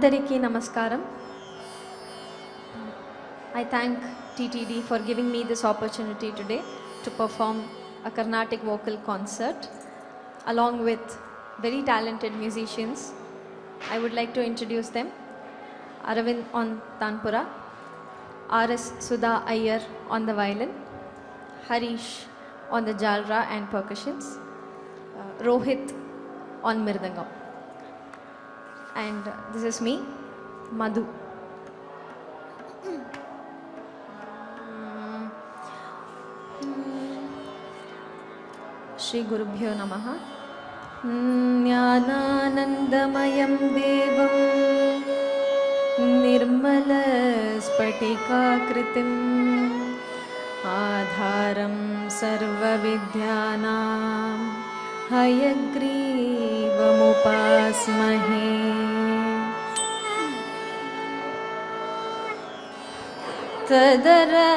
Andariki Namaskaram. I thank TTD for giving me this opportunity today to perform a Carnatic vocal concert along with very talented musicians. I would like to introduce them. Aravind on Tanpura, R.S. Sudha Iyer on the violin, Harish on the jalra and percussions, Rohit on mirdangam. And this is me, Madhu. Shri Gurubhyo Namaha. Jnananandamayam devam nirmala spatikakritim adharam sarva vidyanam hayagreevamupasmahe. Tadara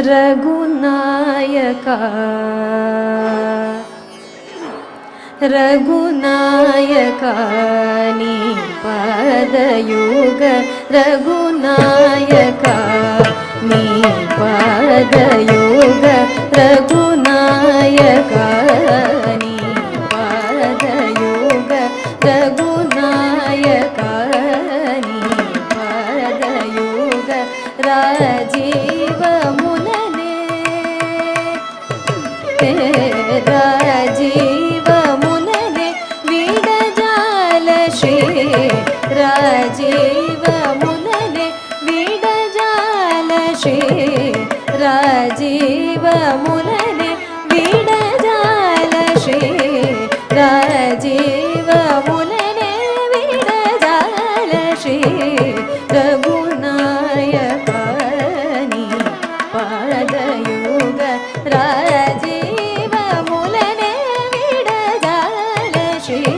Raghunayaka Raghunayaka ni padayuga Raghunayaka ni padayuga Raghunayaka ni padayuga Raghunayaka ni padayuga Rajiva Rajiva Munane Vidajala Shri Rajiva Munane Vidajala Shri Rajiva Munane Vidajala Shri Rajiva Munane Vidajala Shri Raghunayaka ni padayuga Rajiva Mulane Vidajala Shri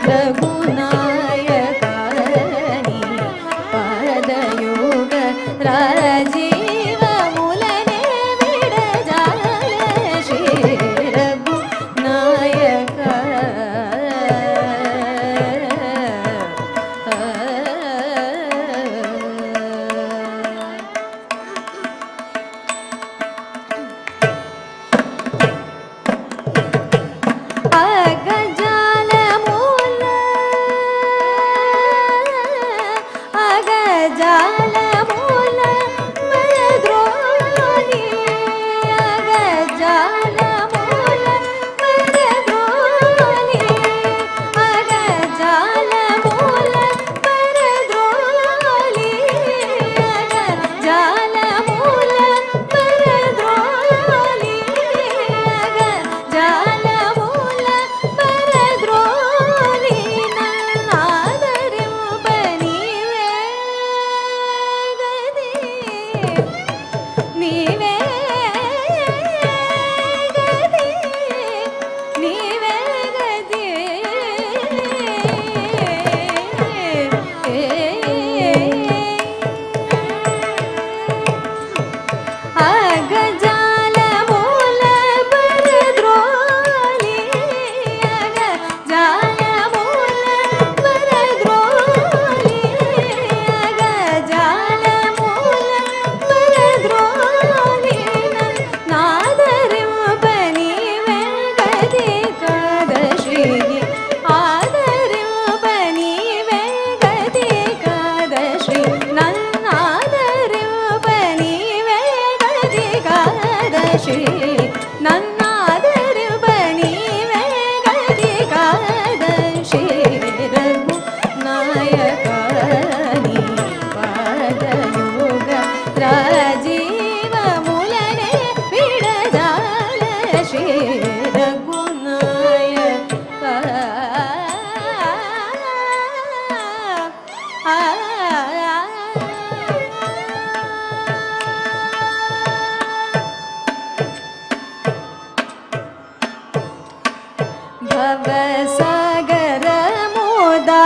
Raghunayaka ni padayuga Rajiva Mulane Vidajala Shri Raghunayaka.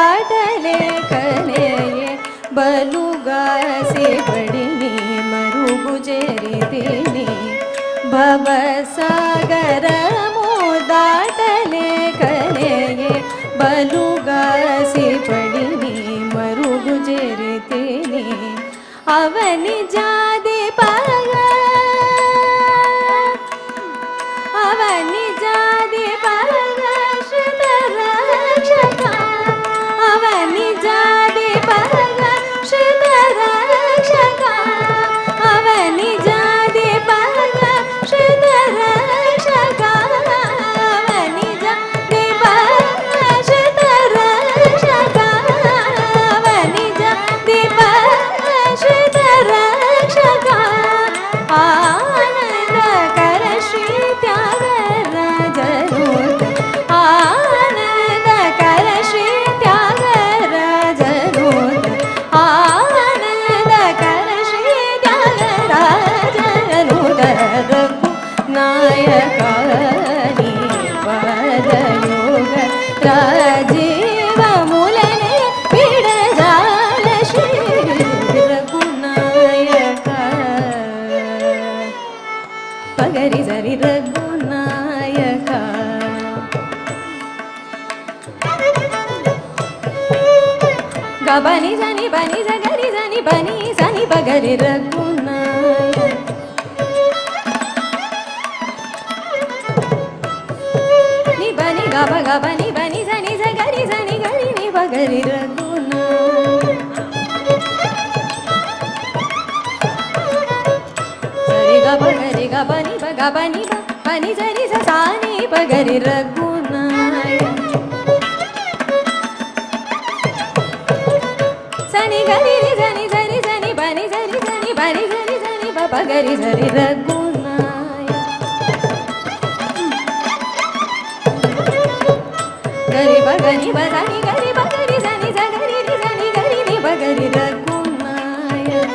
दाटले बलुगासे पडिनी मरुगु जेरिदिनी भवसागरमु दाटले बलुगासे पडिनी मरुगु जेरिदिनी Avani जादि पग अवनि जादि पग श्रुतरक्षक अवनि जादि पग श्रुतरक्षक अवनि जादि पग श्रुतरक्षक अवनि जादि पग श्रुतरक्षक अवनि जादि पग श्रुतरक्षक आनंदकर श्री त्यागराजनूत आनंदकर श्री त्यागराजनूत आनंदकर श्री त्यागराजनूत रघुनायकानि पदयोग राजीव मूलने पिडजाल श्री रघुनायक पगरि सरि रघुनायक गबनि जनि बनि जगरि जनि बनि सनि पगरि रघुनायक नि बनि गब गबनि बनि जनि जगरि जनि गरि नि पगरि रघुनायक सरि गब गरि गबनि गबनि बनि जनि सनि पगरि रघुनायक सनि गरि जनि जरि जनि बनि जरि जनि बनि जरि जनि पगरि सरि रघुनायक गरि बगनि बनि गरि बगरि जनि जगरि जनि गरि नि बगरि रघुनायक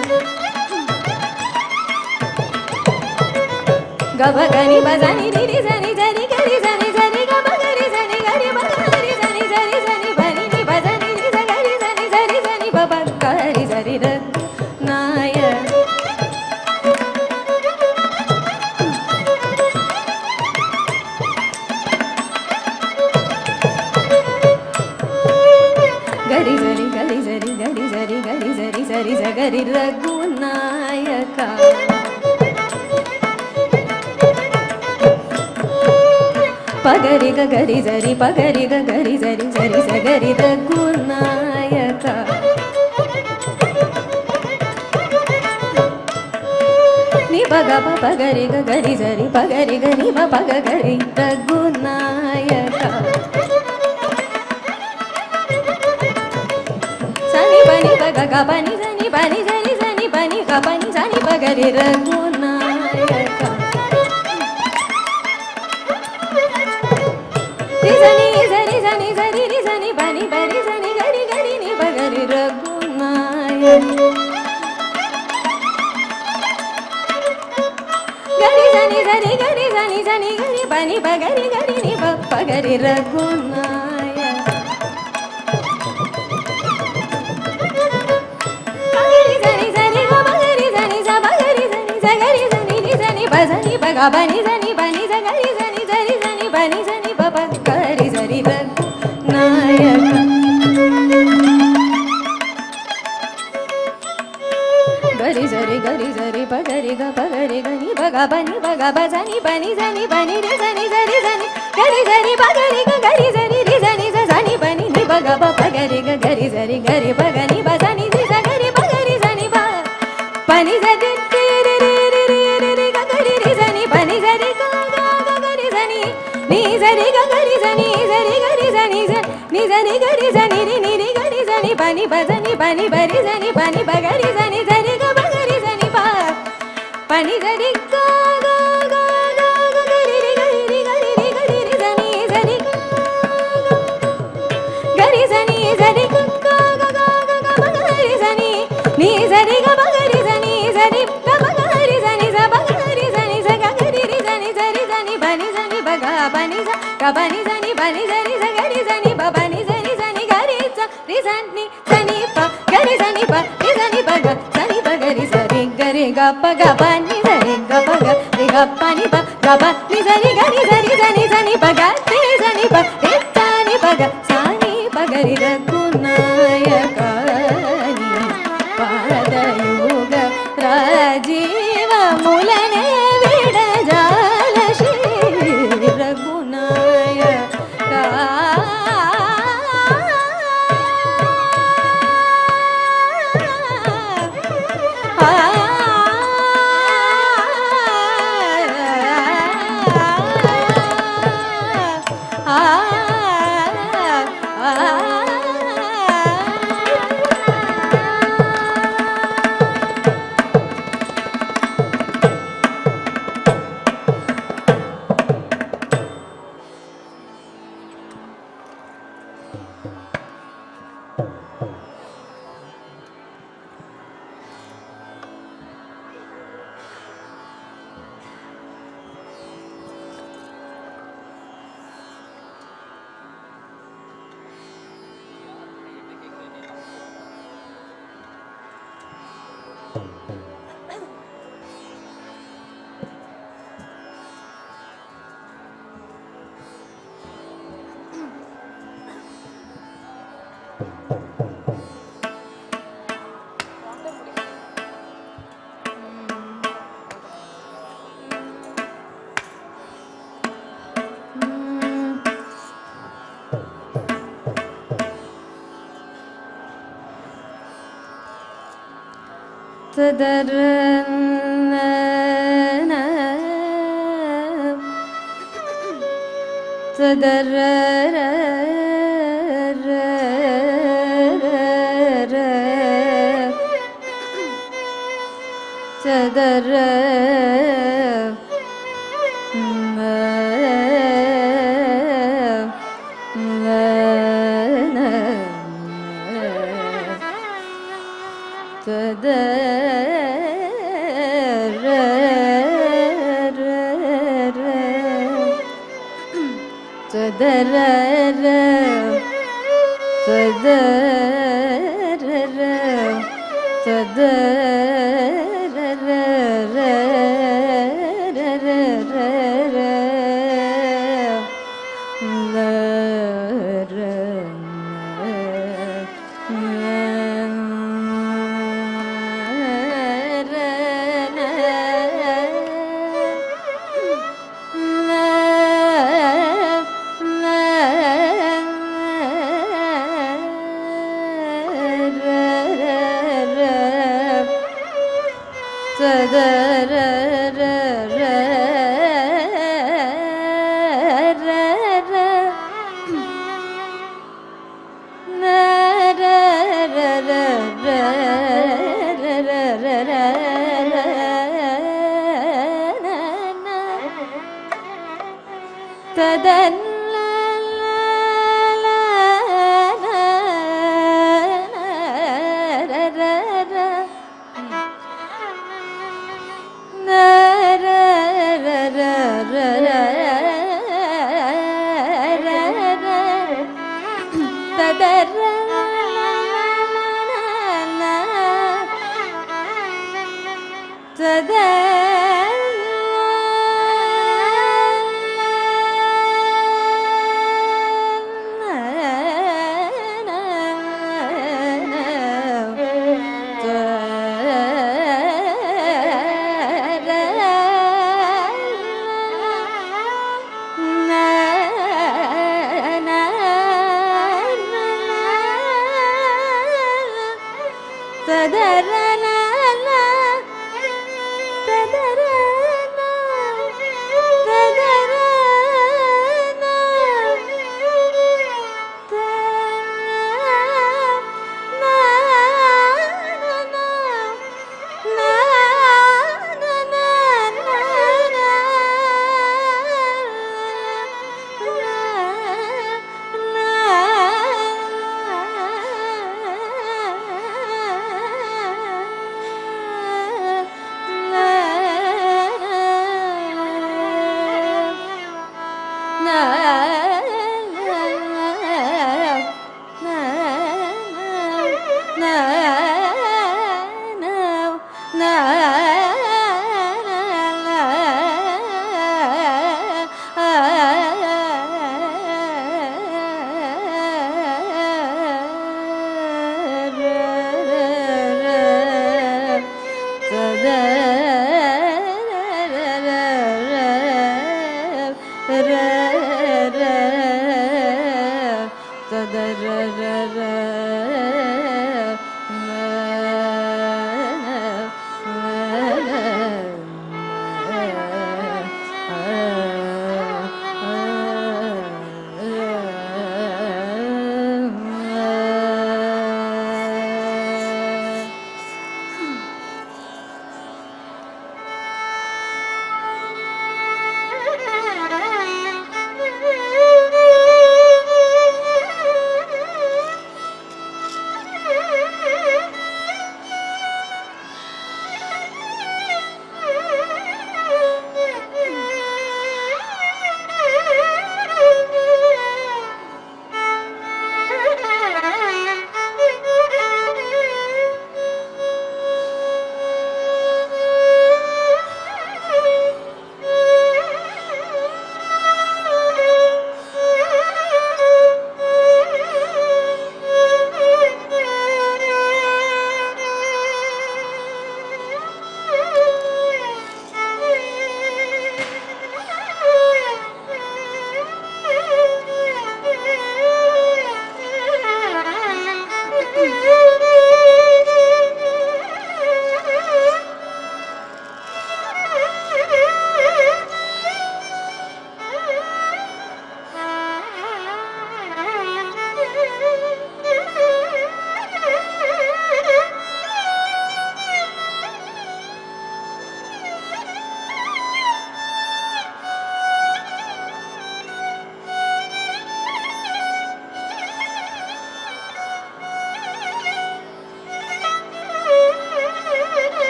गबगनि बजनि रि जनि जरि गरि जनि जरि गबगरि जनि गरि बगरि जनि जरि जनि बनि नि बजनि रि जगरि जनि जरि जनि बगरि जरि रघुनायक गरि जरि गरि जरि गरि जरि गरि जरि जरि जगरि रघुनायक पगरि गरि जरि पगरि गरि जरि जरि जगरि रघुनायक नि पग पगरि गरि जरि पगरि गनि पग गरि रघुनायक सनि बनि पग गबनि जनि बनि जरि जनि बनि गबनि जनि पगरि रघुनायक जनि जरि जनि जरि रि जनि बनि बरि जनि गरि गरि नि पगरि रघुनायक गरि जनि जरि गरि जनि जनि गरि बनि पगरि गरि नि पगरि रघुनायक पगरि जनि जरि गरि जनि जगरि जनि जगरि जनि रि जनि बजनि पगबनि जनि बनि जगरि जनि जरि जनि बनि जनि पगरि जरि रघुनायक गरि जरि पगरि गनि पगबनि पगबजनि बनि जनि बनि रि जनि जरि जनि गरि जरि पगरि गरि जरि रि जनि जनि बनि नि पगब पगरि गरि जरि गरि पगनि बजनि रि जगरि पगरि जनि बनि जरि रि रि रि रि रि गरि रि जनि बनि जरि गरि जनि नि जरि गरि जनि जरि गरि जनि नि जरि गरि जनि रि नि रि गरि जनि बनि बजनि बनि बरि जनि बनि पगरि जनि जरि गरि जनि बनि जरि गरि रि गरि रि गरि रि गरि रि जनि जरि गरि जनि जरि गरि जनि नि जरि गरि जनि जरि गरि जनि जगरि जनि जगरि रि जनि जरि जनि बनि जनि बगा बनि ज गबनि जनि बनि जरि जगरि जनि बनि जनि जनि गरि ज ri sa ni sa ni pa ga ri sa ni pa ri sa ni pa ga sa ni pa ga ri sa ri ga pa ni sa ri ga pa ni pa ga pa ni sa ni ga ni sa ni sa ni sa ni pa ga ri sa ni pa ri sa ni pa ga sa ni pa ga ri Raghunayaka ni padayuga Rajiv ಮೂಲನೆ ವಿಡಜಾಲ Shri ರಘುನಾಯಕ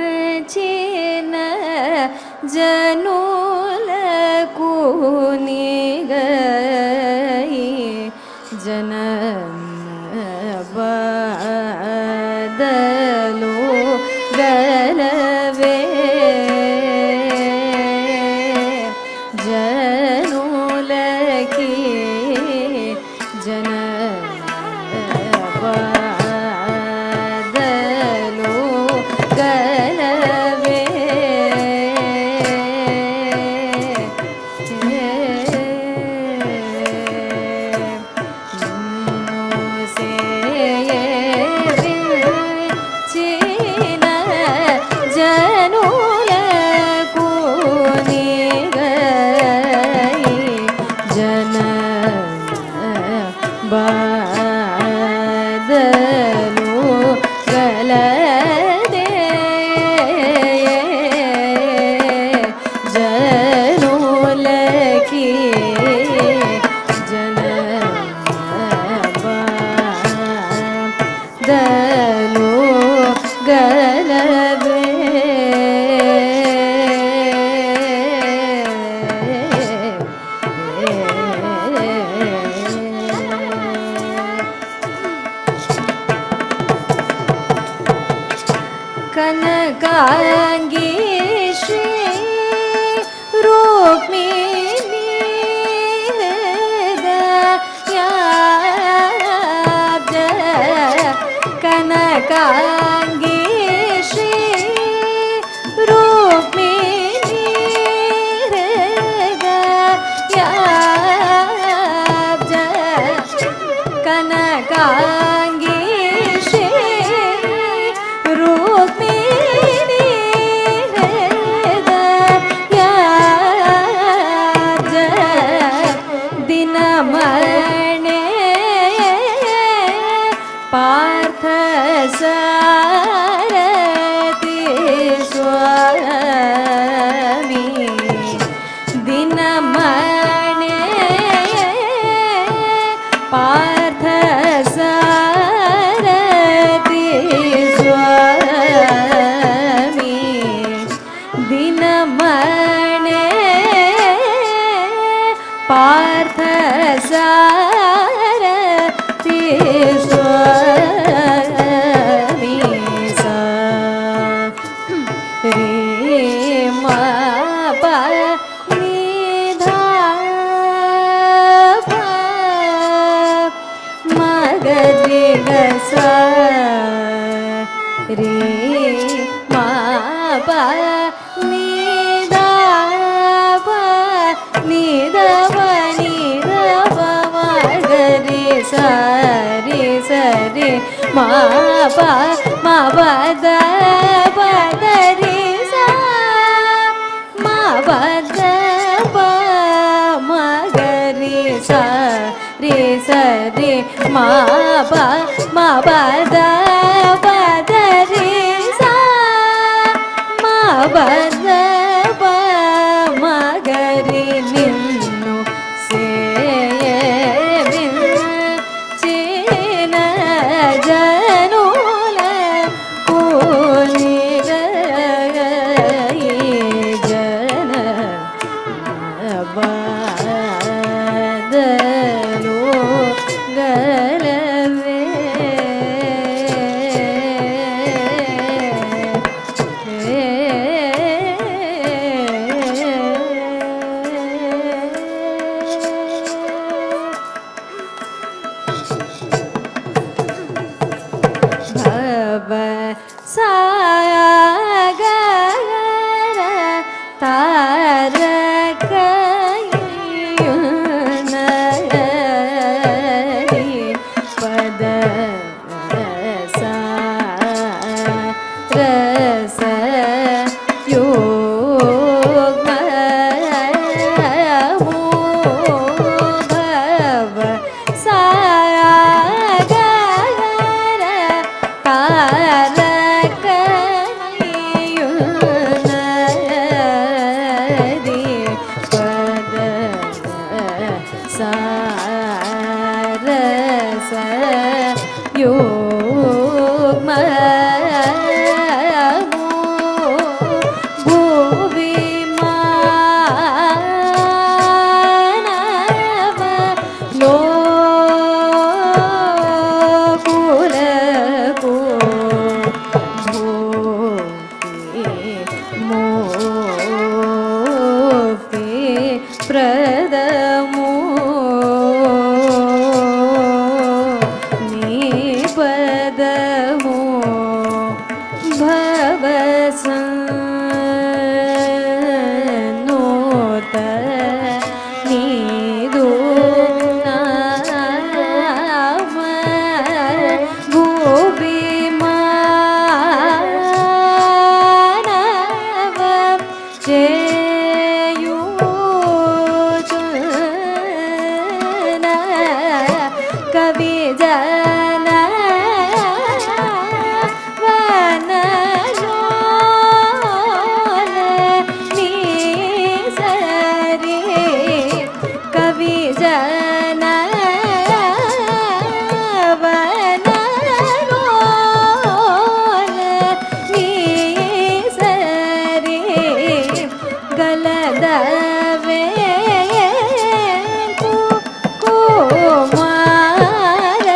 సేవించిన జనులకు నిగయి జన బదలు గలవే జనులకి జన कनकांगी श्री रुक्मिणी हृदयाब्ज कनकांगी श्री रुक्मिणी हृदयाब्ज कनकांगी दिनमणे पार्थ सारथि स्वामी दिनमणे पार्थ सारथि स्वामी दिनमणे पार्थ सारथि स्वामी सा रे मा पा नि धा पा म ग रे ग सा रे मा पा नि धा पा नि ध पा नि ध पा म ग रे सा रे सा रे मा पा म प द प द रे सा म प द प म ग रे सा रे सा रे मा प म प द प द रे सा म प द प म ग रे ನಿನ್ನು ಸೇವಿಂಚಿನ ಜನುಲ ಕೂಲಿರ ಈ ಜನ ಬಾದಲು ಗಲವೇ ಭವ ಸಾಗರ ತಾರಕಯುನರಿ ಪದ ಸಾ ರಸ ಯೋಗ ಭವ ಸಾಗರ ತಾರಕಯುನರಿ ಪದ ಸಾರಸ ಯೋಗ ಭುವಿ ಮಾನವ ಲೋಕುಲಕೋ ಮೋಪಿ ಪ್ರದಮೋ ನೀ ಪದಮೋ ಭವಸನ್ನೋತ ನೀದು ನಾಮ ಭೂಭಿ ಮಾನವ ಜೇಯೂಜನ ಕವಿ ಜನ ವನಜೋಲ ನೀ ಸರಿ ಕವಿ ಜನ ವನಜೋಲ ನೀ ಸರಿ ಗಲದವೇ ಕುಮಾರ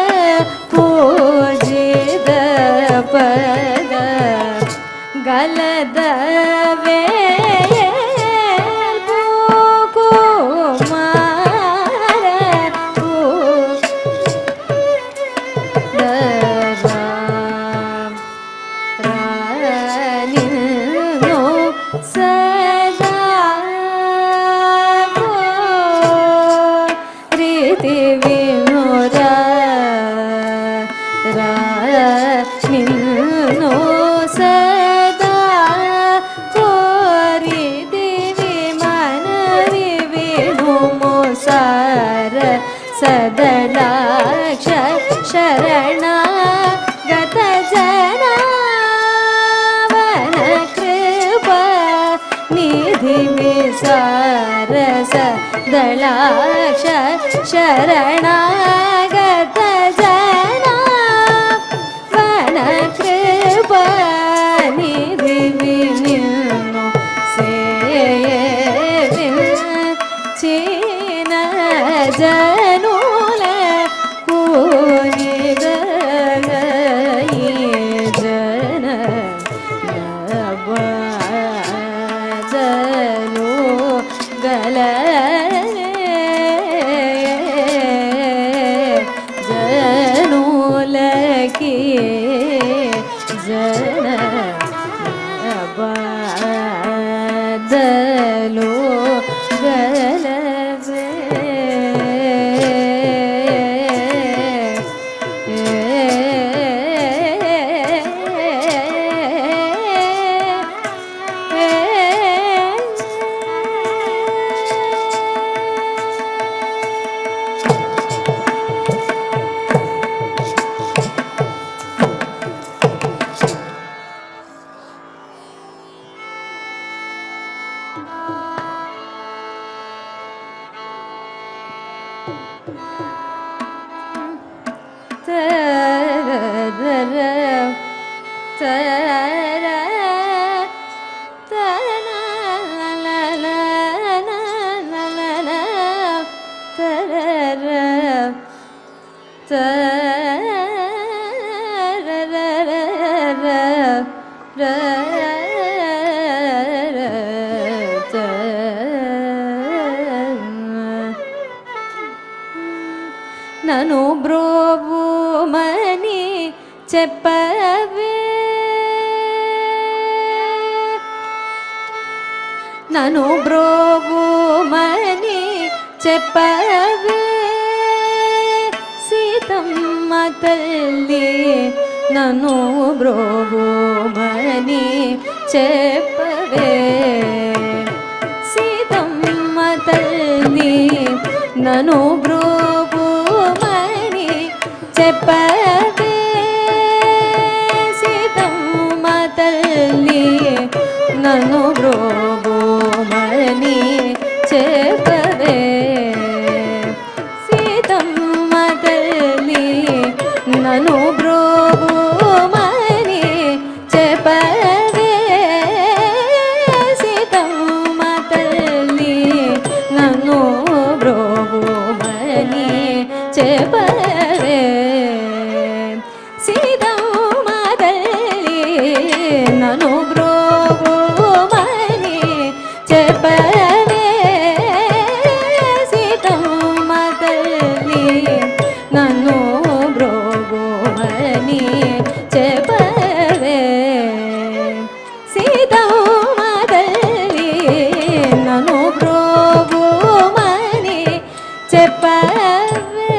ಪೂಜಿತ ಪದ ಗಲದವೇ ಕುಮಾರ ರಾನಿನೋ ಸದಾ ಪ್ರೀತಿ ವಿನೋರ ನಿನ್ನೋ ಸದಾ ಕೋರಿದಿವಿ ಮನವಿ ವಿನು ಮೋಸಾರ ಸ सदलाक्ष शरणागत जनावन कृपा निधि विसारस दलाक्ष शरणागत जनावन कृपा निधि विनिन्नु सेविन चीन जनुल ಕೂನಿಗಯಿ ಜನ ನಬದನು ಗಲನೆ ಜನುಲಕಿ ಜನ ನಬದನು ಗಲವೆ నను బ్రోవుమని చెప్పవే నను బ్రోవుమని చెప్పవే సీతమ్మ తల్లి నను బ్రోవుమని చెప్పవే సీతమ్మ తల్లి నను బ్రోవుమని చెప్పవే సీతమ్మ తల్లి నను బ్రోవుమని చెప్పవే సీతమ్మ తల్లి నను బ్రోవుమని చెప్పవే సీతమ్మ తల్లి నను బ్రోవుమని చెప్పవే సీతమ్మ తల్లి నను బ్రోవుమని చెప్పవే సీతమ్మ తల్లి నను బ్రోవుమని చెప్పవే సీతమ్మ తల్లి నను బ్రోవుమని చెప్పవే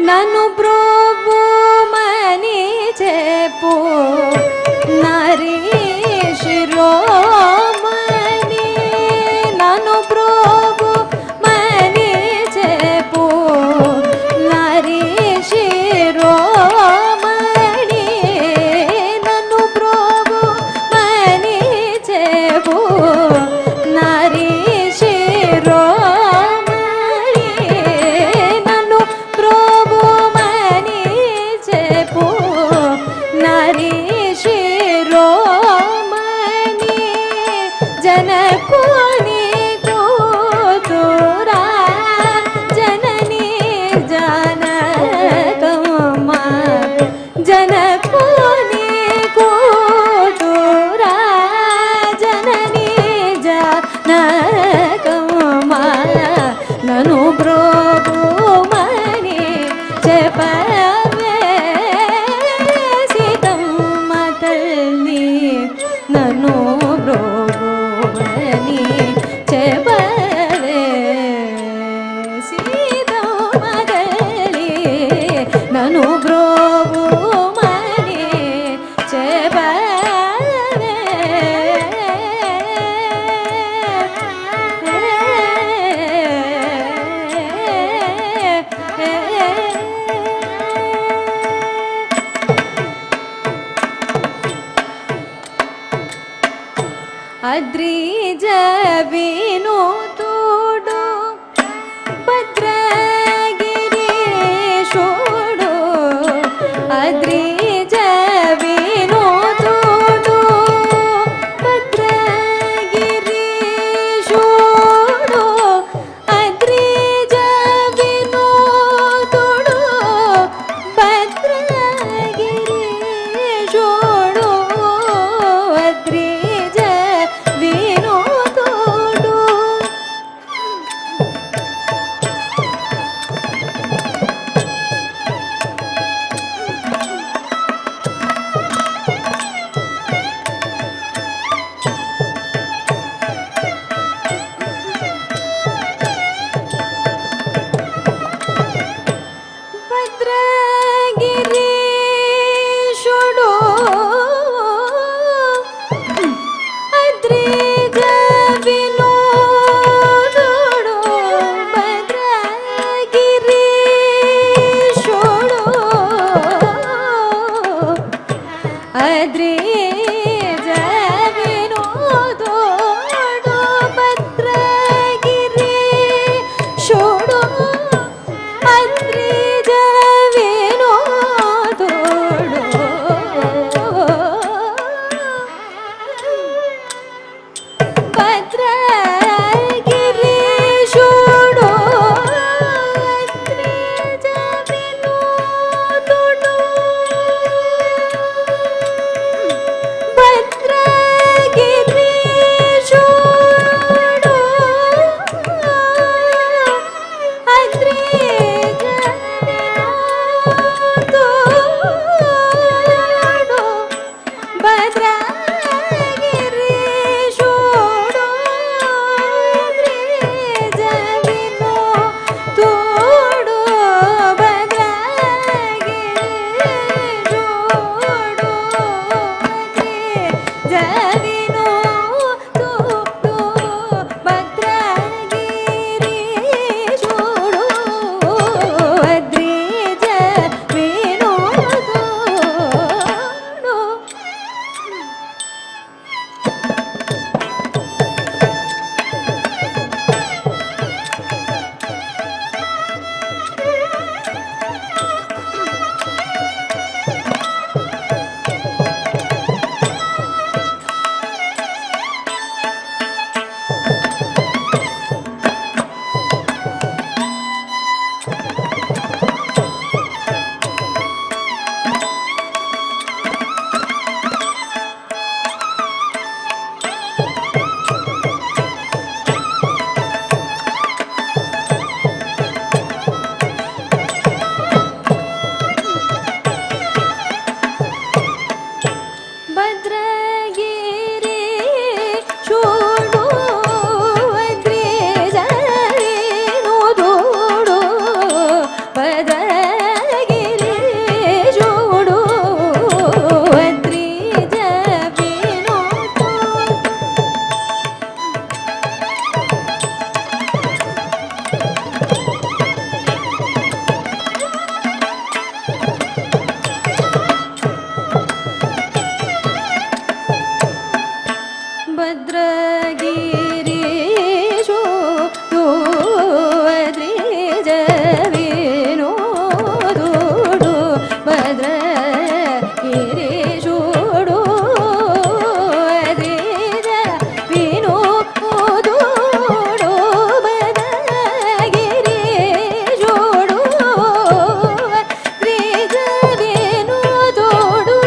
నను బ్రోవుమని చెప్పు నారీ శిరోమణి నను బ్రోవుమని చెప్పు నారీ శిరోమణి నను బ్రోవుమని చెప్పు నారీ శిరోమణి నను బ్రోవుమని చెప్పు నారీ अद्रिज विनोदोडु भद्रगिरीशोडु अद्रिज विनोदोडु भद्रगिरीशोडु अद्रिज विनोदोडु भद्रगिरीशोडु अद्रिज विनोदोडु भद्रगिरीशोडु अद्रिज विनोदोडु भद्रगिरीशोडु अद्रिज विनोदोडु भद्रगिरीशोडु अद्रिज विनोदोडु भद्रगिरीशोडु अद्रिज विनोदोडु भद्रगिरीशोडु अद्रिज विनोदोडु भद्रगिरीशोडु अद्रिज विनोदोडु भद्रगिरीशोडु अद्रिज विनोदोडु भद्रगिरीशोडु अद्रिज विनोदोडु भद्रगिरीशोडु अद्रिज विनोदोडु भद्रगिरीशोडु अद्रिज विनोदोडु भद्रगिरीशोडु अद्रिज विनोदोडु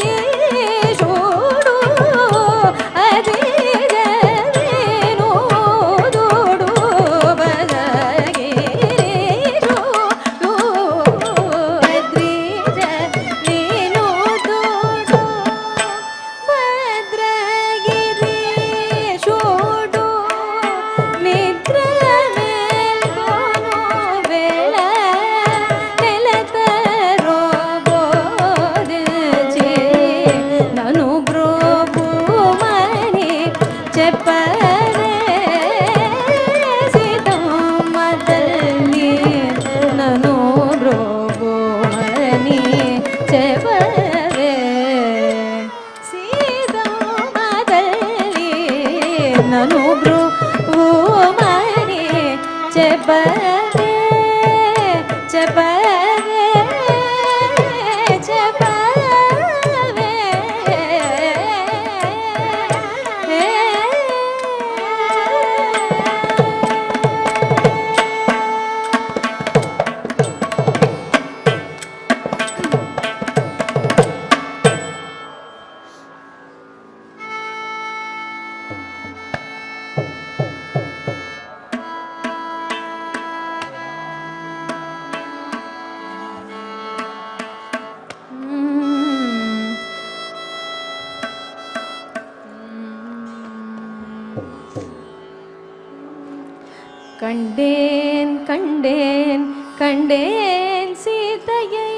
भद्रगिरीशोडु अद्रिज विनोदोडु भद्रगिरीशोडु अद्रिज विनोदोडु भद्रगिरीशोडु చెప్పరే సీత கண்டேன் கண்டேன் கண்டேன் சீதையை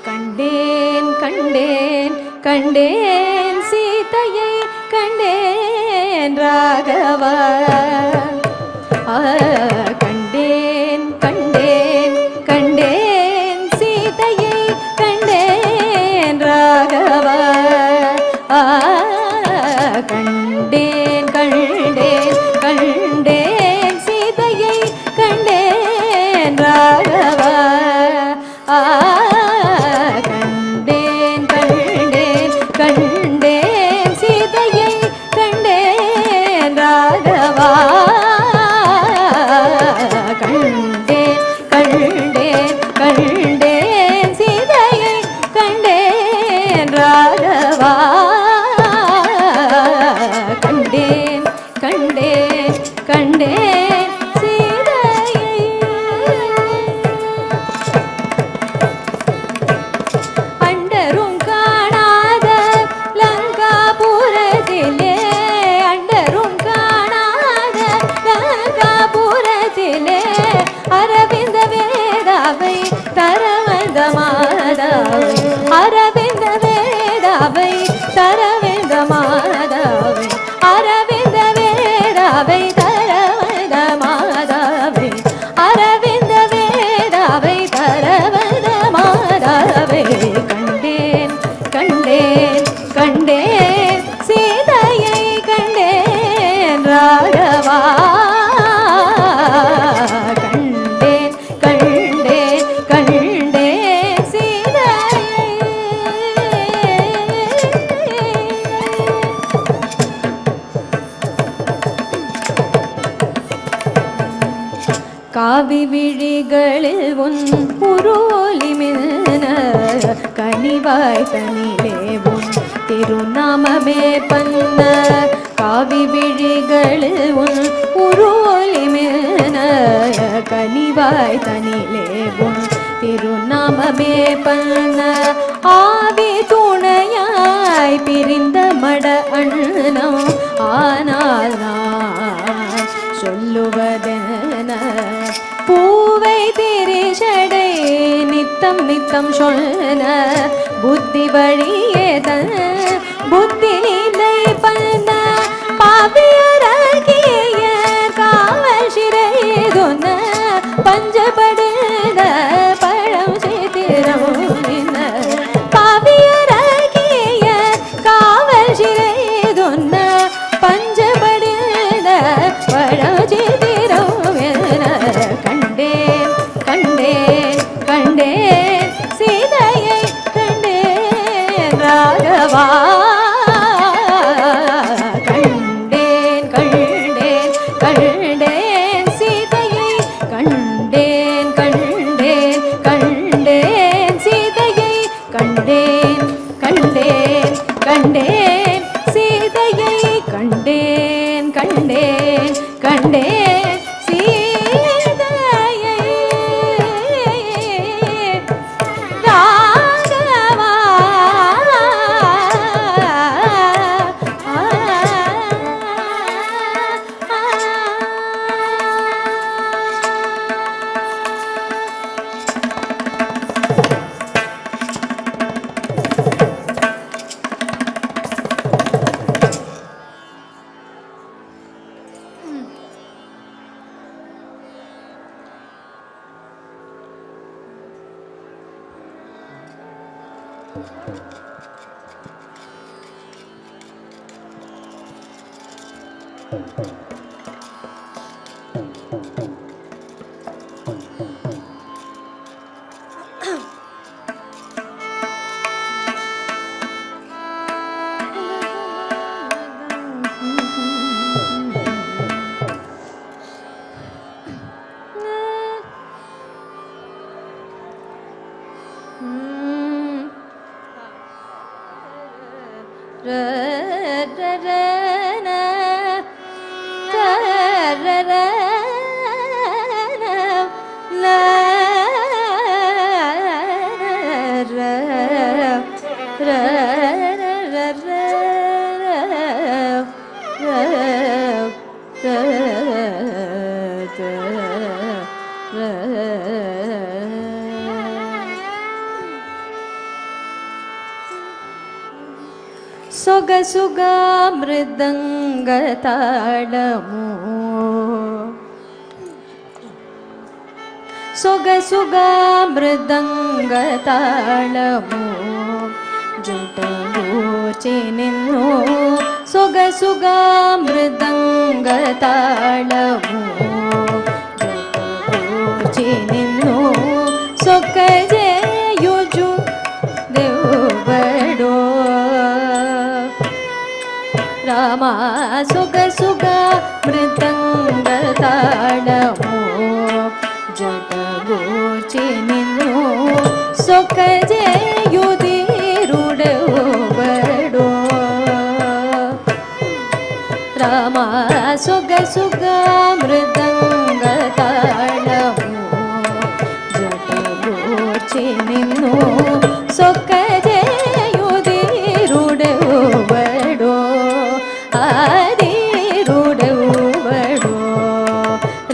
கண்டேன் கண்டேன் கண்டேன் சீதையை கண்டேன் ராகவா கண்டேன் கண்டேன் கண்டேன் சீதையை கண்டேன் ராகவா கண்டேன் கண்டேன் கண்டேன் சீதையை கண்டேன் ராகவா கண்டேன் கண்டேன் கண்டேன் சீதையை கண்டேன் ராகவா கண்டேன் கண்டேன் கண்டேன் சீதையை கண்டேன் ராகவா கண்டேன் கண்டேன் கண்டேன் சீதையை அண்டரும் காணாத லங்காபுரத்திலே அண்டரும் காணாத லங்காபுரத்திலே அரவிந்த வேதாவை தரவந்த மாதாவை அரவிந்த வேதாவை தரவிந்த மாதாவை அரவிந்த வேதாவை தரவந்த மாதாவை அரவிந்த வேதாவை தரவந்த மாதாவை கண்டேன் கண்டேன் கண்டேன் சீதையை கண்டேன் ராகவா கண்டேன் கண்டேன் கண்டேன் சீதையை காவி விழிகளில் உன் உருளி மின்ன கனிவாய் தனிலே உன் திருநாமமே பண்ண காவி விழிகளில் உன் உருளி மின்ன கனிவாய் தனிலே உன் திருநாமமே பண்ண ஆவி துணையாய் பிரிந்த மட அண்ணனம் ஆனால் நான் சொல்லுவதென பூவை திரிஷடை நித்தம் நித்தம் சொன்ன புத்தி வழியேத புத்தி நிலை பண்ண பாவியராகிய காவல் சிறைதொன்ன பஞ்சபடுத பழம் சித்திரம் பாவியராகிய காவல் சிறைதொன்ன பஞ்சபடுத பழம் சித்திரம் கண்டேன் கண்டேன் கண்டேன் சீதையை கண்டேன் ராகவா கண்டேன் கண்டேன் கண்டேன் சீதையை கண்டேன் கண்டேன் கண்டேன் சீதையை கண்டேன் கண்டேன் கண்டேன் சீதையை கண்டேன் கண்டேன் கண்டேன் சீதையை ராகவா ಸೊಗಸುಗ ಮೃದಂಗ ತಾಳಮು ಸೊಗಸುಗ ಮೃದಂಗ ತಾಳಮು ಜಟಗೋಚೆನೆನ್ನು ಸೊಗಸುಗ ಮೃದಂಗ ತಾಳಮು ಜಟಗೋಚೆನೆನ್ನು ಸೊಕ್ಕಜೆಯುಜು ದೇವಡೋ ರಾಮ ಸೊಗಸುಗ ಮೃದಂಗ ತಾಳಮು ಜಟಗೋಚೆನೆನ್ನು ಸೊಕ್ಕಜೆಯುದಿರುಡವಡೋ ರಾಮ ಸೊಗಸುಗ ಮೃದಂಗ ತಾಳಮು ಜಟಗೋಚೆನೆನ್ನು ಸೊಕ್ಕಜೆಯುದಿರುಡವಡೋ ಆದಿರುಡವಡೋ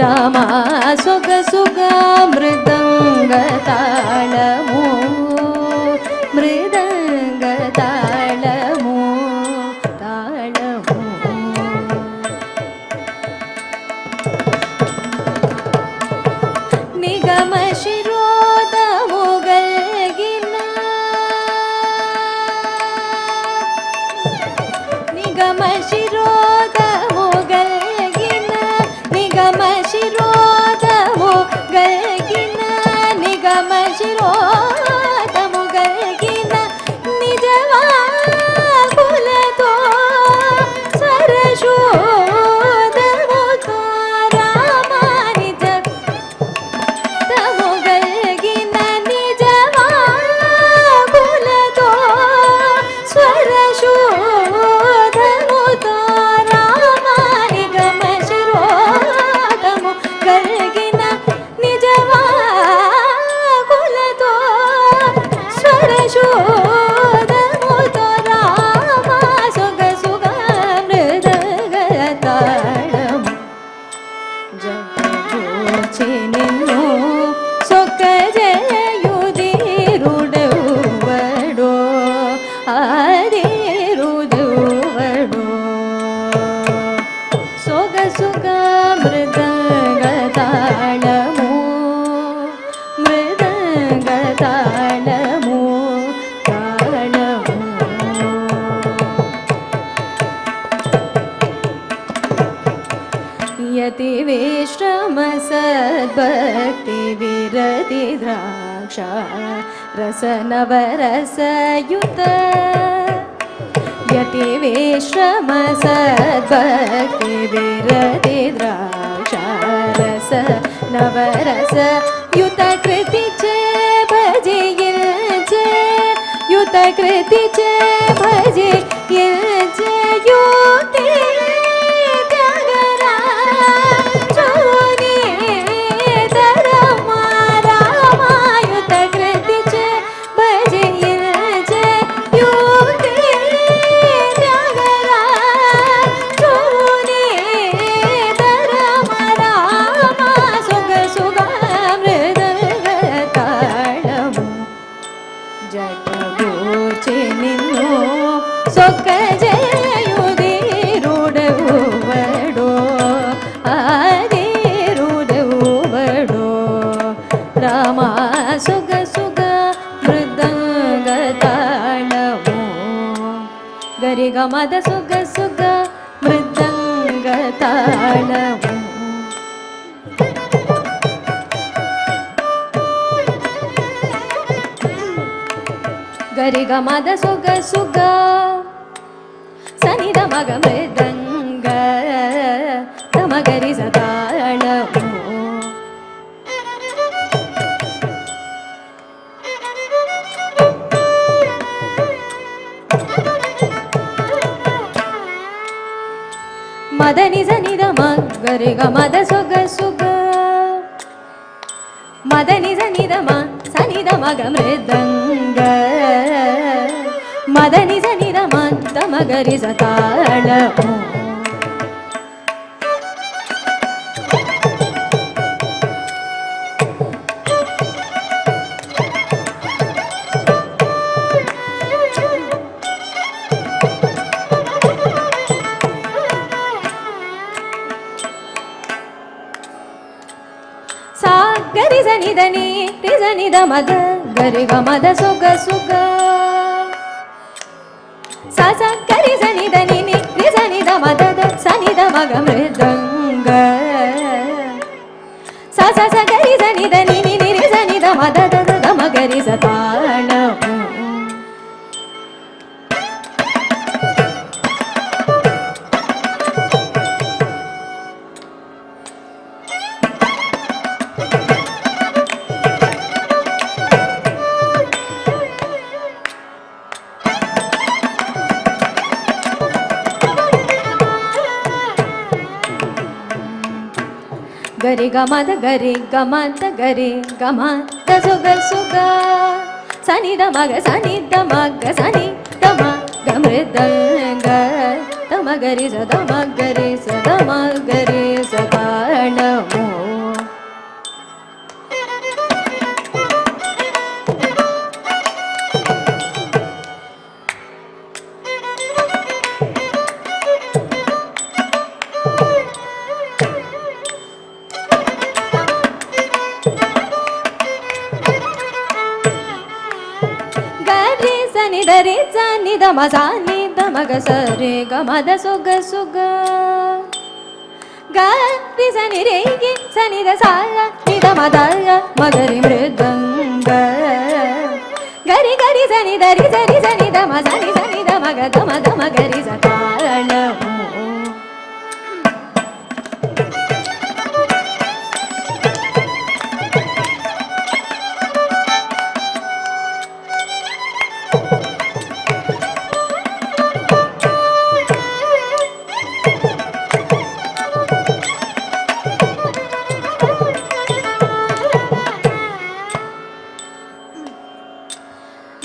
ರಾಮ ಸೊಗಸುಗ ಮೃದಂಗ ತಾಳಮು ಮೃದಂಗ ತಾಳಮು ತಾಳಮು ನಿಗಮ ಶಿರೋದ ಮೊಗಲ್ಗಿನ ನಿಗಮ ಶಿರೋದ ಮೊಗಲ್ಗಿನ ನಿಗಮ ಶಿರೋದ ಮೊಗಲ್ಗಿನ ನಿಗಮ ಶಿರೋದ ಮೊಗಲ್ಗಿನ ನಿಜವಾ ಕುಲತೋ ಸರಶೋದ ಮುತೋ ರಾಮ ನಿಜ ಮೊಗಲ್ಗಿನ ನಿಜವಾ ಕುಲತೋ ಸ್ವರಶೋಧ ಮುತೋ ರಾಮ ನಿಗಮ ಶಿರೋದ ಮೊಗಲ್ಗಿನ ನಿಜವಾ ಕುಲತೋ ಸ್ವರಶೋಧ ಮುತೋ ರಾಮ ಸೊಗಸುಗ ಮೃದಂಗ ತಾಳಮು ಜಟಗೋಚೆನೆನ್ನು ಸೊಕ್ಕಜೆಯುದಿರುಡವಡೋ ಆದಿರುಡವಡೋ ಸೊಗಸುಗ ಮೃದಂಗ ತಾಳಮು ಮೃದಂಗ ತಾಳಮು ತಾಳಮು ಯತಿ ವಿಶ್ರಮ ಸದ್ಭಕ್ತಿ ವಿರತಿ ದ್ರಾಕ್ಷ ರಸನವರಸಯುತ ಯತಿ ವಿಶ್ರಮ ಸದ್ಭಕ್ತಿ ವಿರತಿ ದ್ರಾಕ್ಷ ರಸ ನವರಸ ಯುತ ಕೃತಿ ಚೇ ಭಜೆ ಇಲ್ಜೆ ಯುತ ಕೃತಿ ಚೇ ಭಜೆ ಇಲ್ಜೆ ಯುತಿ ಜಟಗೋಚೆನೆನ್ನು ಸೊಕ್ಕಜೆಯುದಿರುಡವಡೋ ಆದಿರುಡವಡೋ ರಾಮ ಸೊಗಸುಗ ಮೃದಂಗ ತಾಳಮು ಗರಿಗಮದ ಸೊಗಸುಗ ಮೃದಂಗ ತಾಳಮು ಗರಿಗಮದ ಸೊಗಸುಗ ಸನಿದ ಮಗ ಮೃದಂಗ ತಮಗರಿಸ ತಾಳಮು ಮದನಿ ಸನಿದ ಮಗರಿ ಗಮದ ಸೊಗ ಸುಗ ಮದನಿ ಸನಿದ ಸನಿದ ಮಗ ಮೃದಂಗ ಮದನಿ ಸನಿದ ಮದ ಮಗರಿ ಸತಾಳ ಗರಿ ಸನಿದ ನೀ ಸನಿದ ಮದ ಗರಿ ಗಮದ ಸೊಗ ಸುಗ ಸ ಗರಿ ಸನಿದ ನೀ ಸನಿದ ಮದದ ಸನಿದ ಮಗ ಮೃದಂಗ ಸ ಗರಿ ಸನಿದ ನೀ ಸನಿದ ಮದದ ಗಮ ಗರಿ ಸತಾಳ ಗರಿ ಗಮದ ಗರಿ ಗಮದ ಗರಿ ಗಮದ ಸೊಗ ಸುಗ ಸನಿದ ಮಗ ಸನಿದ ಮಗ ಸನಿದ ಮಗ ಮೃದಂಗ ತಮ ಗರಿ ಸದ ಮಗರಿ ಸದ ಮಗರಿ ಸದಾಳಮೋ ದರೆ ಸನಿದ ಮಸಾನಿದ ಮಗ ಸರೆ ಗಮದ ಸೊಗ ಸುಗ ಗರಿ ಸನಿ ರೇಗೆ ಸನಿದ ಸಾಯ ನಿದ ಮದ ಮಗರಿ ಮೃದಂಗ ಗರಿ ಗರಿ ಸನಿ ದರಿ ಸರಿ ಸನಿದ ಮಸನಿ ಸನಿದ ಮಗ ಗಮದ ಮಗರಿ ಸತಾಳ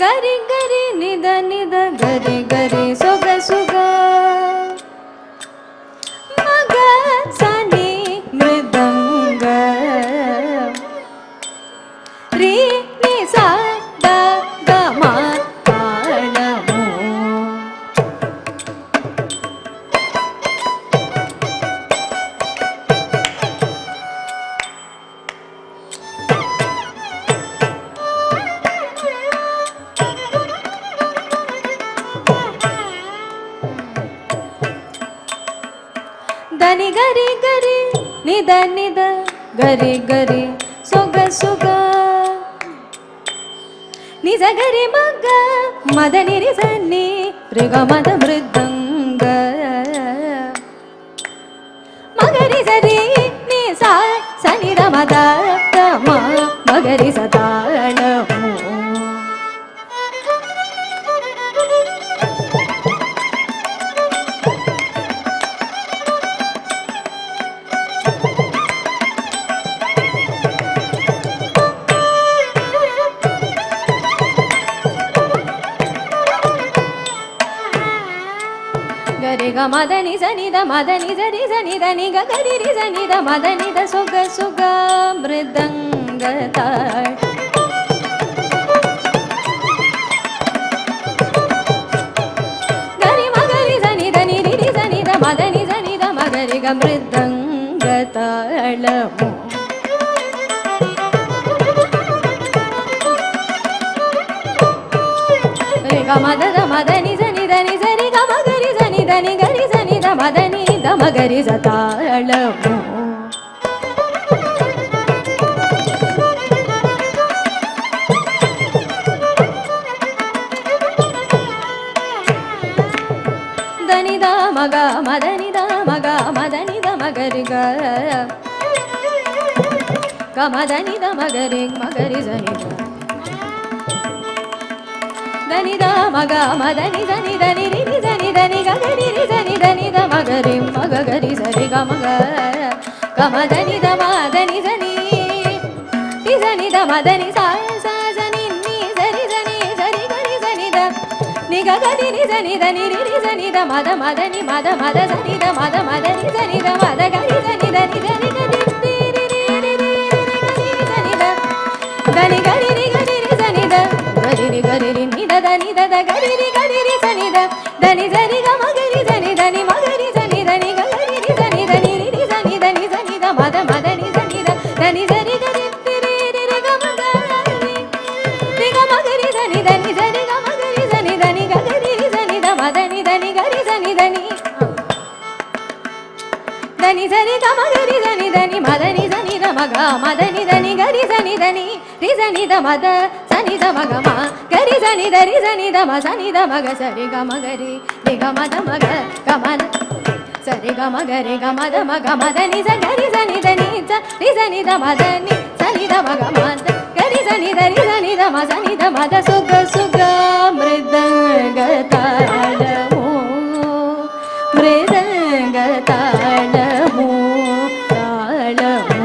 ಗರಿ ಗರಿ ನಿದ ನಿದ ಗರಿ ಗರಿ ಸೊಗ ಸುಗ ಮಗ ಸನಿ ಮೃದಂಗ ರೀ ನಿ ಸ ದ ಗ ಮ ತಾಳಮೋ దని గరి గరి నిద నిద గరి గరి సొగ సుగ నిజ గరి మగ మద నిరి సన్ని రిగ మద మృదంగ మగరి సరి ని సా సని ద మద మ మగరి సతాళమో ಗರಿ ಗ ಮದನಿ ಸನಿದ ಮದನಿ ಸರಿ ಸನಿದ ನಿಗ ಗರಿ ರಿ ಸನಿದ ಮದನಿದ ಸೊಗ ಸುಗ ಮೃದಂಗ ತಾಳ ಗರಿ ಮಗರಿ ಸನಿದ ನಿರಿ ರಿ ಸನಿದ ಮದನಿ ಸನಿದ ಮಗರಿ ಗ ಮೃದಂಗ ತಾಳಮೋ ಗ ಮದದ ಮದನಿ ಸನಿದ ನಿ ಸರಿ ಗ ಮಗರಿ ಸನಿದ ನಿ ಗರಿ ಸನಿದ ಮದನಿ ದ ಮಗರಿ ಸತಾಳಮೋ ದನಿದ ಮಗ ಮದನಿದ ಮಗ ಮದನಿದ ಮಗರಿಗ ಗ ಮದನಿದ ಮಗರಿ ಮಗರಿ ಸನಿದ ದನಿದ ಮಗ ಮದನಿ ದನಿ ದನಿ ರಿ ಸನಿದ దని గగరి రి దని దని ద మగరి మగరి సరి గమగ గమదని ద మదని జని రి జని ద మదని సా సా జని ని సరి జని సరి గరి జని ద ని గగరి రి జని దని రి రి జని ద మద మదని మద మద జని ద మద మదని జని ద మద గరి జని దని జని గరి రి రి రి రి రి జని ద దని గరి రి గరి రి జని ద గరి రి గరి రి ని ద దని ద గరి రి గరి రి జని ద దని జని గ మగరి జని దని మగరి జని దని గరి రి జని దని రి రి జని దని జని ద మద మదని జని ద దని జరి గరి రి రి రి గ మగరి రి గ మగరి జని దని జని గ మగరి జని దని గరి రి జని ద మదని దని గరి జని దని దని జని గ మగరి జని దని మదని జని ద మగ మదని దని గరి జని దని రి జని ద మద జని ద మగ మ గరి జని ద రి జని ద మ జని ద మగ సరి గ మగరి రి గ మద మగ గ మద సరి గ మగరి గ మద మగ మదని జ గరి జని దని జ రి జని ద మదని జని ద మగ మద గరి జని ద రి జని ద మ జని ద మద సుగ సుగ మృదంగ తాళము మృదంగ తాళము తాళము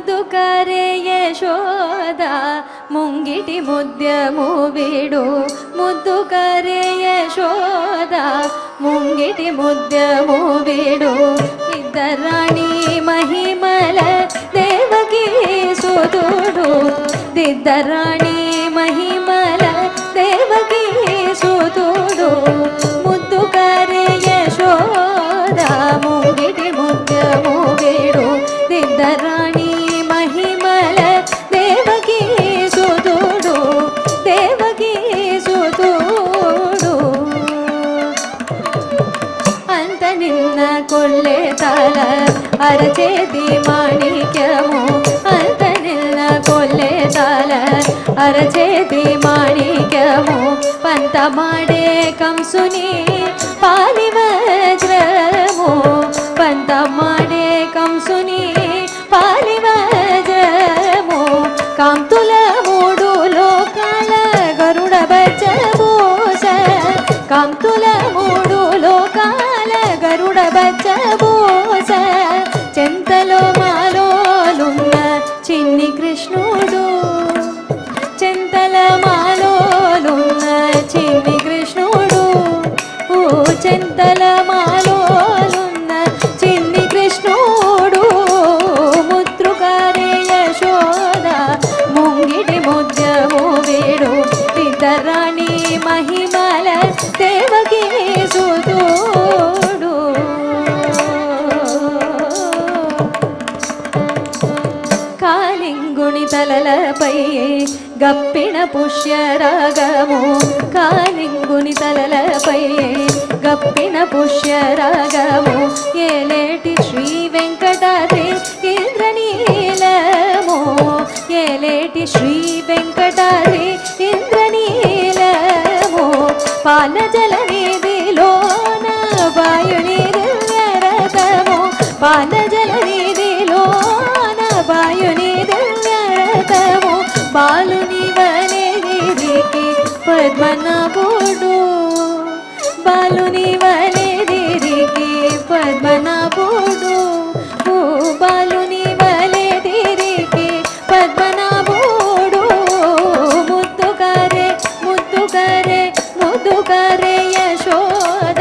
ಮುದ್ದು ಕರೆ ಯಶೋದ ಮುಂಗಿಟಿ ಮುದ್ಯಮು ಬಿಡು ಮುದ್ದು ಕರೆ ಯಶೋದ ಮುಂಗಿಟಿ ಮುದ್ಯಮು ಬಿಡು ದಿದ್ದರಾಣಿ ಮಹಿಮಲ ದೇವಕಿ ಸುದುಡು ದಿದ್ದರಾಣಿ ಮಹಿಮಲ ದೇವಕಿ ಸುದುಡು ಮುದ್ದು ಕರೆ ಯಶೋದ ಮುಂಗಿಟಿ ಮುದ್ಯಮು ಬಿಡು ದಿದ್ದರಾಣಿ ಮಹಿಮಲ ದೇವಕಿ ಸುದುಡು ದೇವಕಿ ಸುದುಡು ಅಂತ ನಿನ್ನ ಕೊಲ್ಲೆ ತಲ ಅರಚೇತಿ ಮಾಣಿಕ್ಯಮು ಅಂತ ನಿನ್ನ ಕೊಲ್ಲೆ ತಲ ಅರಚೇತಿ ಮಾಣಿಕ್ಯಮು పంత మాడే కంసుని పాలి వజ్రము పంత మాడే కంసుని పాలి వజ్రము కాంతుల మూడు లోకాల గరుడ బచ్చబూస కాంతుల మూడు లోకాల గరుడ బచ్చబూస చెంతలో మాలోలున్న చిన్ని కృష్ణుడు చెంతల మాలోలున్న చిన్ని కృష్ణుడు చెంతల మాలోలున్న చిన్ని కృష్ణుడు ముద్రుకారే యశోద ముంగిటి ముద్యము వీడు ఇద్దరాణి మహిమల దేవకీ సుతుడు కాలింగుని తలలపై గప్పిన పుష్యరాగము కాలింగుని తలలపై గప్పిన పుష్యరాగము ఏలేటి శ్రీ వెంకటాద్రి ఇంద్రనీలము ఏలేటి శ్రీ వెంకటాద్రి ఇంద్రనీలము పాలజల నిధిలోన వాయుని దివ్యరథము పాలజల నిధిలోన వాయుని దివ్యరథము బాలుని వనెదిరికి పద్మనాభుడు బాలుని వనెదిరికి పద్మనాభుడు బాలుని వనెదిరికి పద్మనాభుడు ముద్దు కరే ముద్దు కరే ముద్దు కరే యశోద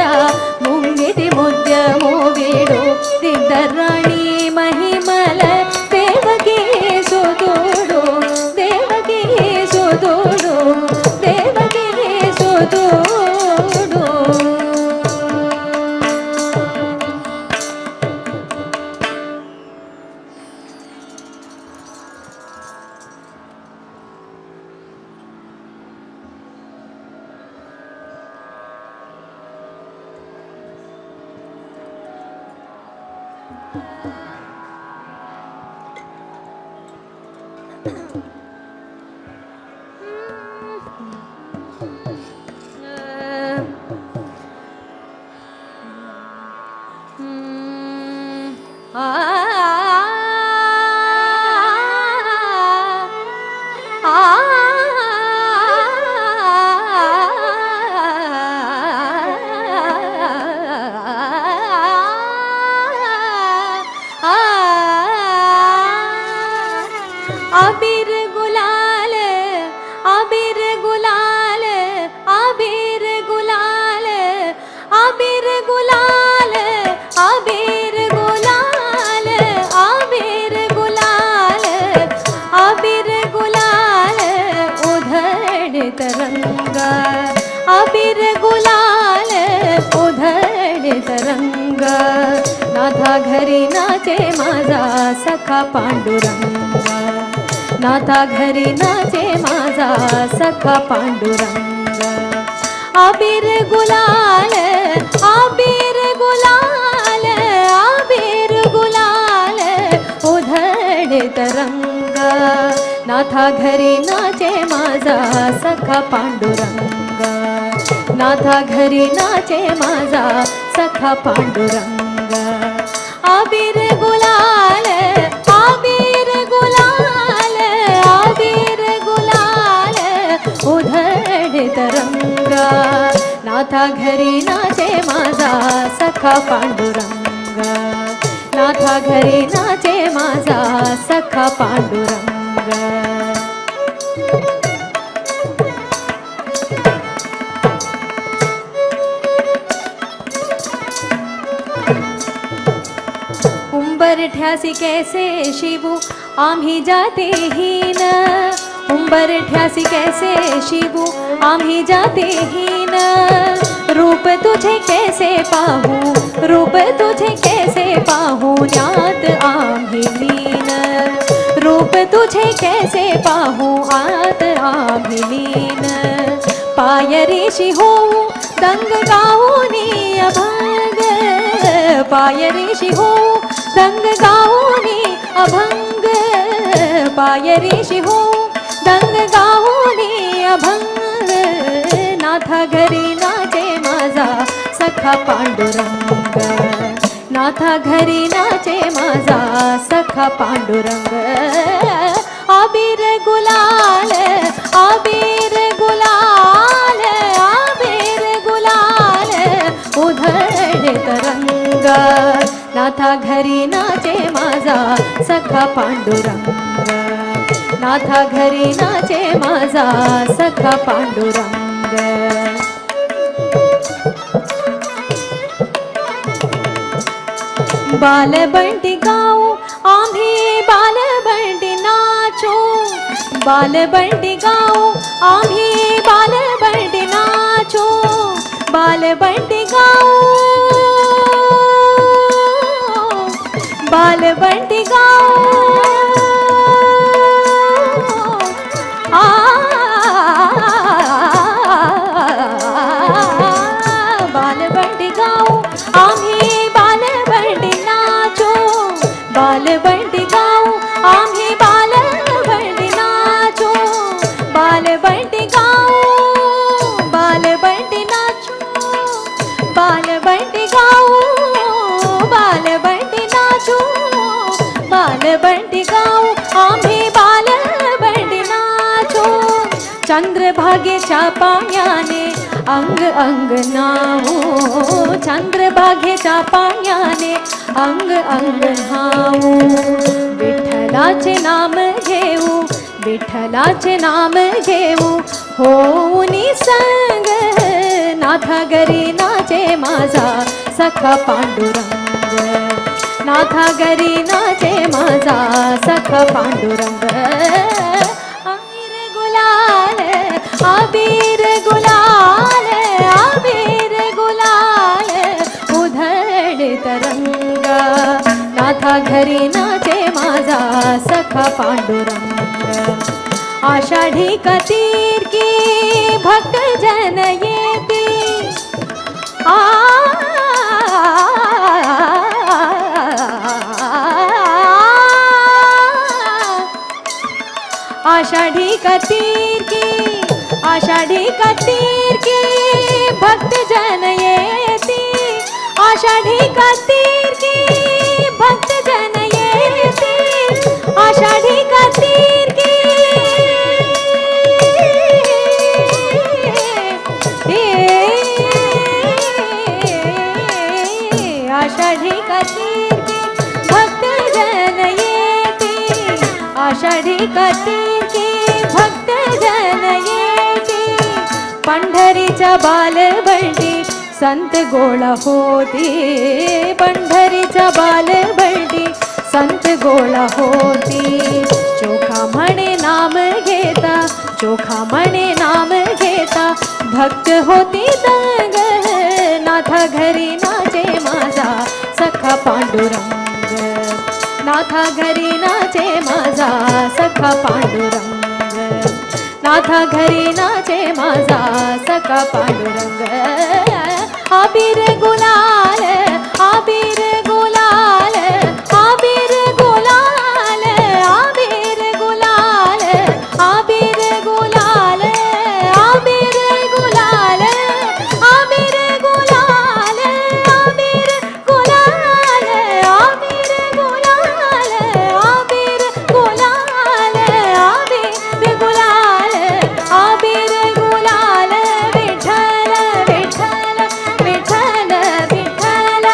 ముంగిటి ముద్యము వీడు దిద్దరాణి మహిమల దేవకీ సుతుడు దేవకీ సుతుడు దేవకీ సుతుడు अबीर गुलाल अबीर गुलाल अबीर गुलाल अबीर गुलाल अबीर गुलाल अबीर गुलाल अबीर गुलाल उधड़ तरंगा अबीर गुलाल उधड़ तरंगा नाथा घरी नाचे माझा सखा पांडुरंगा नाथा घरी नाचे माझा सखा पांडुरंग अबीर गुलाल अबीर गुलाल अबीर गुलाल उधड़ तरंग नाथा घरी नाचे माझा सखा पांडुरंग नाथा घरी नाचे माझा सखा पांडुरंग अबीर गुलाल अबीर गुलाल अबीर गुलाल उधड़ तरंगा नाथा घरी नाचे माझा सखा पांडुरंग नाथा घरी नाचे माझा सखा पांडुरंग. उंबरठ्यासी कैसे शिवू आम्ही जातीहीन. उंबरठ्यासी कैसे शिवू आम्ही जातीहीन. रूप तुझे कैसे पाहू, रूप तुझे कैसे पाहू, ज्ञात आम्ही लीन. रूप तुझे कैसे पाहू, आत आम्ही लीन. पायरीशी होऊ दंग गाऊनी अभंग. पायरीशी होऊ दंग गाऊनी अभंग. पायरीशी होऊ दंग गाऊनी अभंग. नाथा घरी नाचे माझा सखा पांडुरंग. नाथा घरी नाचे माझा सखा पांडुरंग. आबीर गुलाल, आबीर गुलाल, आबीर गुलाल उधळत रंग. नाथा घरी नाचे माझा सखा पांडुरंग. नाथा घरी नाचे माझा सखा पांडुरंग. बालबंटी गाऊ आम्ही बालबंटी नाचू. बालबंटी गाऊ आम्ही बालबंटी नाचू. बालबंटी गाऊ, बालबंटी गाऊ. बालबंटी गाऊ आम्ही बालबंटी नाचू. बालबंटी गाऊ आम्ही बालबंटी नाचू. बालबंटी गाऊ, बालबंटी नाचू. बालबंटी गाऊ, बालबंटी नाचू. बालबंटी गाऊ आम्ही बालबंटी नाचू. चंद्रभागेच्या पाण्याने अंग अंग न्हाऊ. चंद्रभागेच्या पाण्याने अंग अंग न्हाऊ. विठ्ठलाचे नाम घेऊ, विठ्ठलाचे नाम घेऊ होऊनी संग. नाथा घरी नाचे माझा सखा पांडुरंग. नाथा घरी नाचे माझा सखा पांडुरंग. आबीर गुलाल, आबीर गुलाल, आबीर गुलाल उधळत रंग. नाथा घरी नाचे माझा सखा पांडुरंग. आषाढी कतीर्की भक्त जन येती. आषाढी कतीर्की, आषाढी कतीर्की भक्त जन येती. आषाढी कतीर्की भक्त जन येती. आषाढी कतीर्की, आषाढी कतीर्की भक्त जन येती. आषाढी कतीर्की भक्त जन येती. पंढरीच्या बालबंटी संत गोळा होती. पंढरीच्या बालबंटी संत गोळा होती. चोखा म्हणे नाम घेता, चोखा म्हणे नाम घेता भक्त होती दंग. नाथा घरी नाचे माझा सखा पांडुरंग. नाथा घरी नाचे माझा सखा पांडुरंग. नाथा घरी नाचे माझा सखा पांडुरंग. आबीर गुलाल, आबीर गुलाल, आबीर गुलाल, आबीर गुलाल, आबीर गुलाल, आबीर गुलाल, आबीर गुलाल, आबीर गुलाल, आबीर गुलाल, आबीर गुलाल, आबीर गुलाल, आबीर गुलाल. Vitthal Vitthal Vitthal Vitthal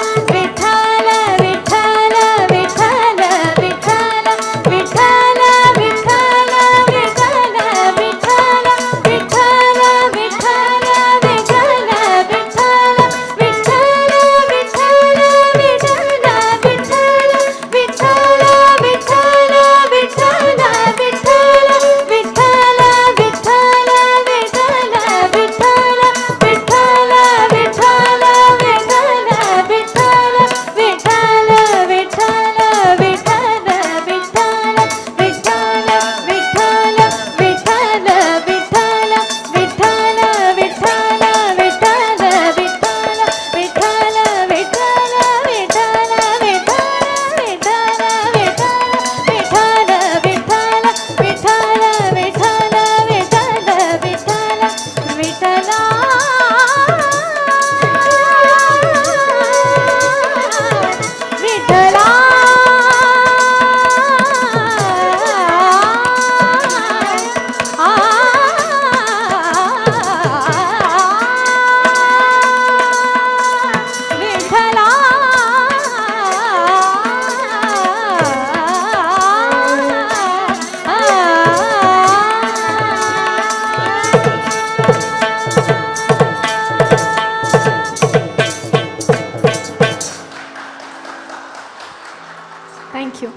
Thank you.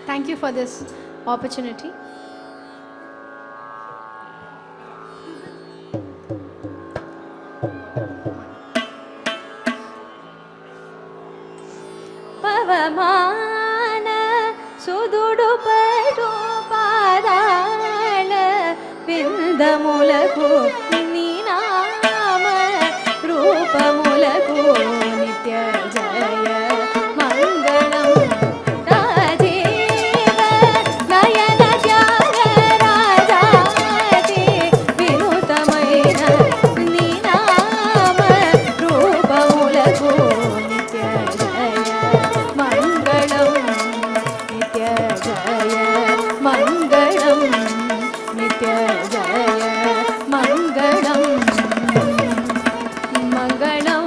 Thank you for this opportunity. Pavamana sududu padu padala vindamulaku ninama rupamulaku nitya jaya mangalam rajiva nayana jaya rajati vinutamaina ninama rupamulaku nitya jaya mangalam nitya jaya mangalam nitya jaya mangalam mangalam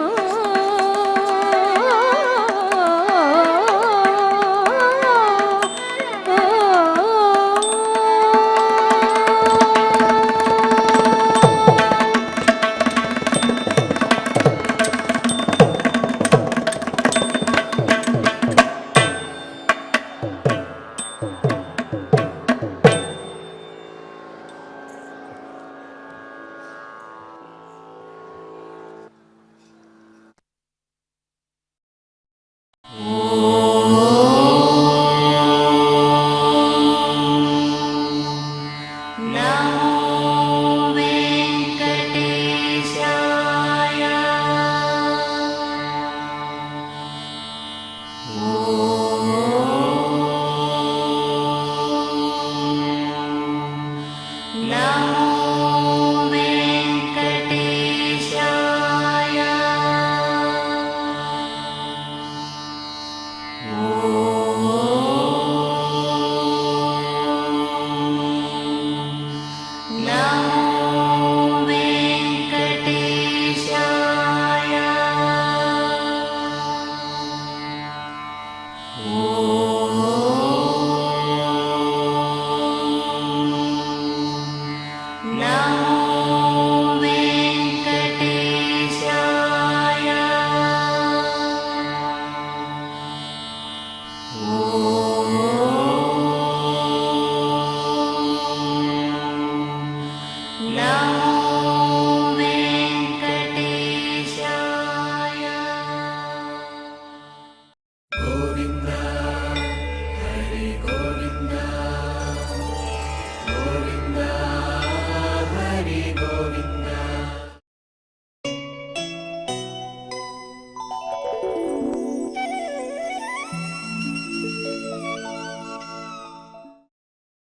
Oh